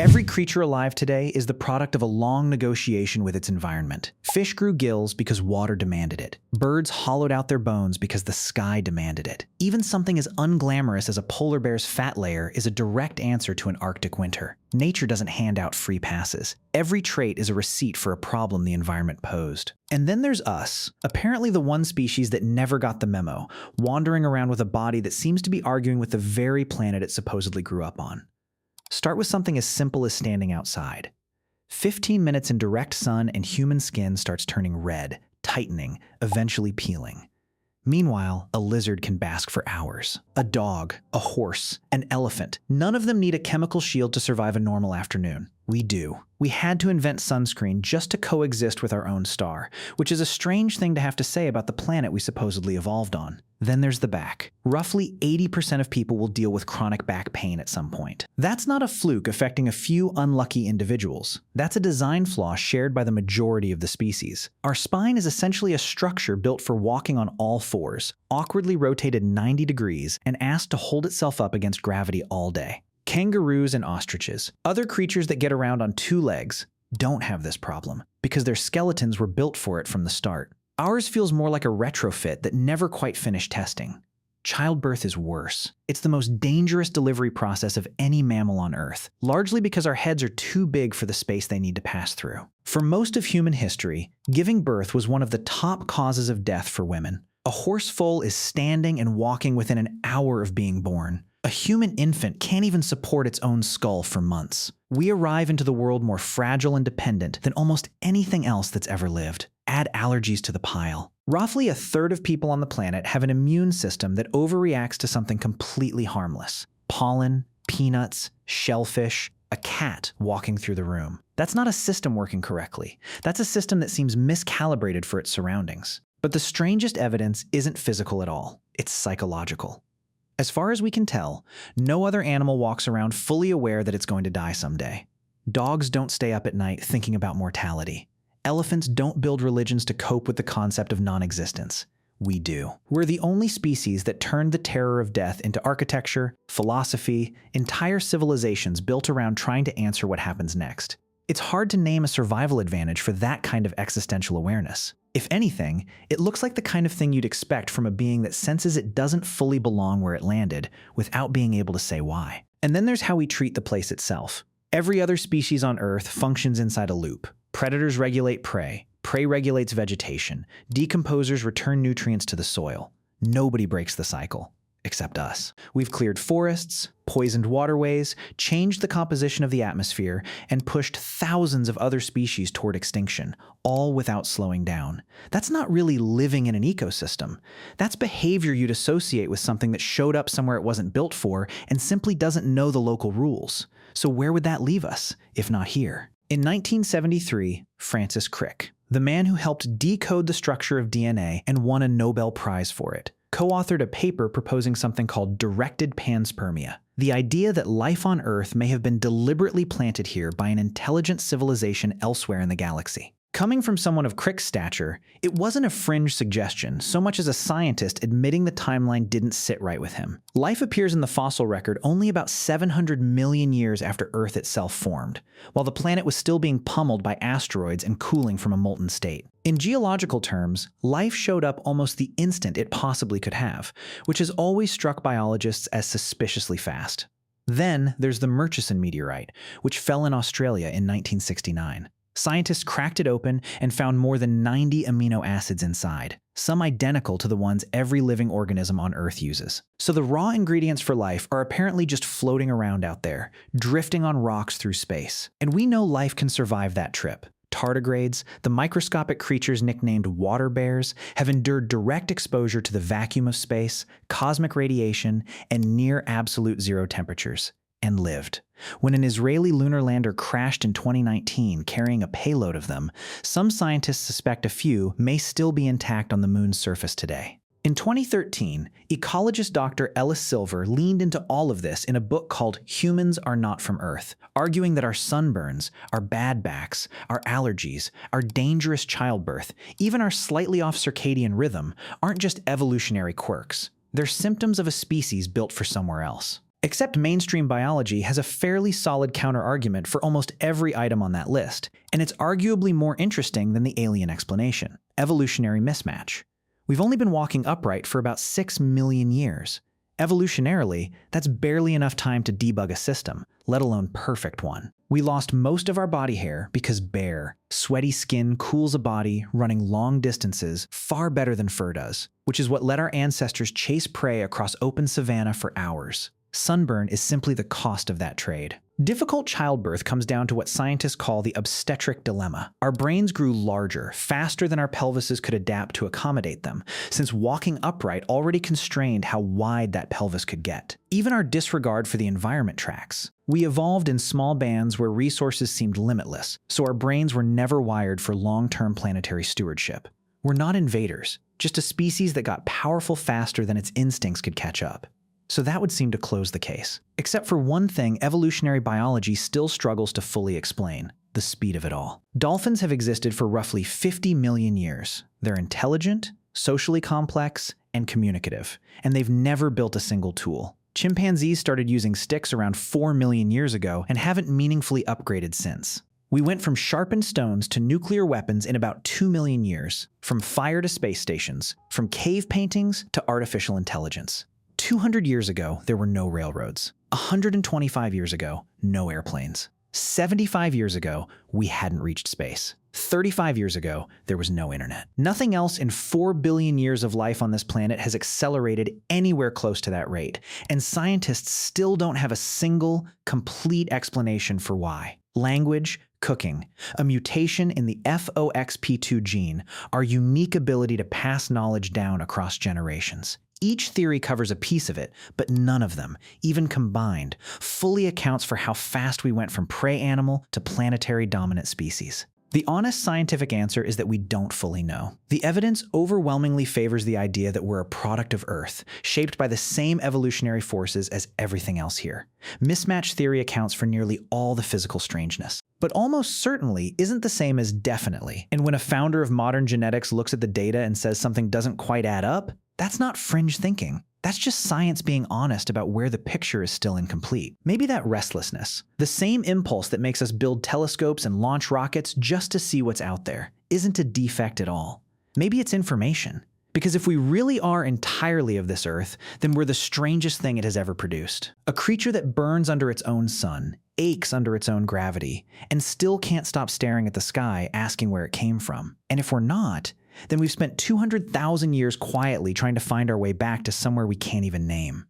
Every creature alive today is the product of a long negotiation with its environment. Fish grew gills because water demanded it. Birds hollowed out their bones because the sky demanded it. Even something as unglamorous as a polar bear's fat layer is a direct answer to an Arctic winter. Nature doesn't hand out free passes. Every trait is a receipt for a problem the environment posed. And then there's us, apparently the one species that never got the memo, wandering around with a body that seems to be arguing with the very planet it supposedly grew up on. Start with something as simple as standing outside. 15 minutes in direct sun and human skin starts turning red, tightening, eventually peeling. Meanwhile, a lizard can bask for hours. A dog, a horse, an elephant. None of them need a chemical shield to survive a normal afternoon. We do. We had to invent sunscreen just to coexist with our own star, which is a strange thing to have to say about the planet we supposedly evolved on. Then there's the back. Roughly 80% of people will deal with chronic back pain at some point. That's not a fluke affecting a few unlucky individuals. That's a design flaw shared by the majority of the species. Our spine is essentially a structure built for walking on all fours, awkwardly rotated 90 degrees, and asked to hold itself up against gravity all day. Kangaroos and ostriches, other creatures that get around on two legs, don't have this problem because their skeletons were built for it from the start. Ours feels more like a retrofit that never quite finished testing. Childbirth is worse. It's the most dangerous delivery process of any mammal on Earth, largely because our heads are too big for the space they need to pass through. For most of human history, giving birth was one of the top causes of death for women. A horse foal is standing and walking within an hour of being born. A human infant can't even support its own skull for months. We arrive into the world more fragile and dependent than almost anything else that's ever lived. Add allergies to the pile. Roughly a third of people on the planet have an immune system that overreacts to something completely harmless. Pollen, peanuts, shellfish, a cat walking through the room. That's not a system working correctly. That's a system that seems miscalibrated for its surroundings. But the strangest evidence isn't physical at all. It's psychological. As far as we can tell, no other animal walks around fully aware that it's going to die someday. Dogs don't stay up at night thinking about mortality. Elephants don't build religions to cope with the concept of non-existence. We do. We're the only species that turned the terror of death into architecture, philosophy, entire civilizations built around trying to answer what happens next. It's hard to name a survival advantage for that kind of existential awareness. If anything, it looks like the kind of thing you'd expect from a being that senses it doesn't fully belong where it landed without being able to say why. And then there's how we treat the place itself. Every other species on Earth functions inside a loop. Predators regulate prey. Prey regulates vegetation. Decomposers return nutrients to the soil. Nobody breaks the cycle. Except us. We've cleared forests, poisoned waterways, changed the composition of the atmosphere, and pushed thousands of other species toward extinction, all without slowing down. That's not really living in an ecosystem. That's behavior you'd associate with something that showed up somewhere it wasn't built for and simply doesn't know the local rules. So where would that leave us, if not here? In 1973, Francis Crick, the man who helped decode the structure of DNA and won a Nobel Prize for it, co-authored a paper proposing something called directed panspermia, the idea that life on Earth may have been deliberately planted here by an intelligent civilization elsewhere in the galaxy. Coming from someone of Crick's stature, it wasn't a fringe suggestion so much as a scientist admitting the timeline didn't sit right with him. Life appears in the fossil record only about 700 million years after Earth itself formed, while the planet was still being pummeled by asteroids and cooling from a molten state. In geological terms, life showed up almost the instant it possibly could have, which has always struck biologists as suspiciously fast. Then there's the Murchison meteorite, which fell in Australia in 1969. Scientists cracked it open and found more than 90 amino acids inside, some identical to the ones every living organism on Earth uses. So the raw ingredients for life are apparently just floating around out there, drifting on rocks through space. And we know life can survive that trip. Tardigrades, the microscopic creatures nicknamed water bears, have endured direct exposure to the vacuum of space, cosmic radiation, and near absolute zero temperatures, and lived. When an Israeli lunar lander crashed in 2019 carrying a payload of them, some scientists suspect a few may still be intact on the moon's surface today. In 2013, ecologist Dr. Ellis Silver leaned into all of this in a book called Humans Are Not From Earth, arguing that our sunburns, our bad backs, our allergies, our dangerous childbirth, even our slightly off circadian rhythm aren't just evolutionary quirks. They're symptoms of a species built for somewhere else. Except mainstream biology has a fairly solid counter-argument for almost every item on that list, and it's arguably more interesting than the alien explanation: evolutionary mismatch. We've only been walking upright for about 6 million years. Evolutionarily, that's barely enough time to debug a system, let alone perfect one. We lost most of our body hair because bare, sweaty skin cools a body running long distances far better than fur does, which is what let our ancestors chase prey across open savanna for hours. Sunburn is simply the cost of that trade. Difficult childbirth comes down to what scientists call the obstetric dilemma. Our brains grew larger, faster than our pelvises could adapt to accommodate them, since walking upright already constrained how wide that pelvis could get. Even our disregard for the environment tracks. We evolved in small bands where resources seemed limitless, so our brains were never wired for long-term planetary stewardship. We're not invaders, just a species that got powerful faster than its instincts could catch up. So that would seem to close the case. Except for one thing evolutionary biology still struggles to fully explain: the speed of it all. Dolphins have existed for roughly 50 million years. They're intelligent, socially complex, and communicative, and they've never built a single tool. Chimpanzees started using sticks around 4 million years ago and haven't meaningfully upgraded since. We went from sharpened stones to nuclear weapons in about 2 million years, from fire to space stations, from cave paintings to artificial intelligence. 200 years ago, there were no railroads. 125 years ago, no airplanes. 75 years ago, we hadn't reached space. 35 years ago, there was no internet. Nothing else in 4 billion years of life on this planet has accelerated anywhere close to that rate, and scientists still don't have a single, complete explanation for why. Language, cooking, a mutation in the FOXP2 gene, our unique ability to pass knowledge down across generations. Each theory covers a piece of it, but none of them, even combined, fully accounts for how fast we went from prey animal to planetary dominant species. The honest scientific answer is that we don't fully know. The evidence overwhelmingly favors the idea that we're a product of Earth, shaped by the same evolutionary forces as everything else here. Mismatch theory accounts for nearly all the physical strangeness, but almost certainly isn't the same as definitely. And when a founder of modern genetics looks at the data and says something doesn't quite add up, that's not fringe thinking. That's just science being honest about where the picture is still incomplete. Maybe that restlessness, the same impulse that makes us build telescopes and launch rockets just to see what's out there, isn't a defect at all. Maybe it's information. Because if we really are entirely of this Earth, then we're the strangest thing it has ever produced. A creature that burns under its own sun, aches under its own gravity, and still can't stop staring at the sky asking where it came from. And if we're not, then we've spent 200,000 years quietly trying to find our way back to somewhere we can't even name.